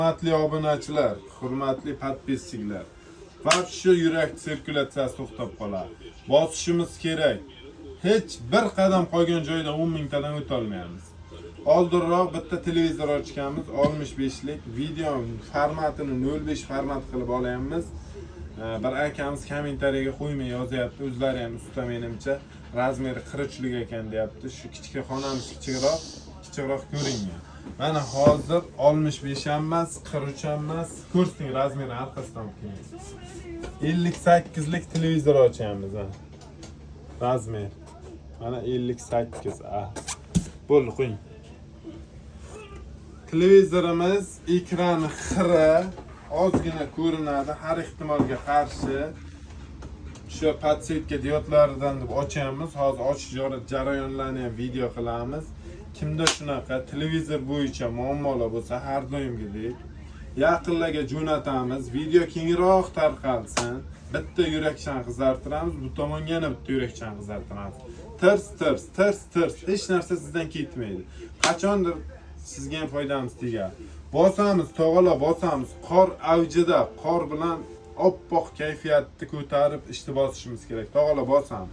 Hurmatli obunachilar, hurmatli podpisчиклар. Va shu yurak sirkulyatsiyasi to'xtab qoladi. Bosishimiz kerak. Hech bir qadam qolgan joyda 10 mingtadan o'ta olmaymiz. Oldinroq bitta televizor ochganmiz, 65 lik video formatini 05 format qilib olyapmiz. Bir akamiz kommentariyaga qo'ymay yozyapti, o'zlari ham usta menimcha razmeri 43 lik ekan deyapti. Shu kichik xonamiz kichikroq ko'ringan. Mana hozir 65 ham emas, 43 ham emas. Ko'rsing razmeri orqasidan keyin. 58 lik televizor ochamiz ha. Razmer. Mana 58 a. Bo'ldi qo'ying. Televizorimiz ekrani xira, ozgina ko'rinadi, har ehtimolga qarshi. Shu podsetka diodlaridan deb ochamiz. Hozir ochish jarayonlarini ham video qilamiz. Kimda shunaqa televizor bo'yicha muammolar bo'lsa, har doimgidek yaqinlarga jo'natamiz. Video kengroq tarqalsin. Bitta yurakchan qizartiramiz, bu tomonga yana bitta yurakchan qizartiramiz. Tirs. Hech narsa sizdan ketmaydi. Qachondir sizga ham foydamiz tegadi. Bosamiz, tog'ala bosamiz. Qor avjida, qor bilan oppoq kayfiyatni ko'tarib ishni bosishimiz kerak. Tog'ala bosamiz.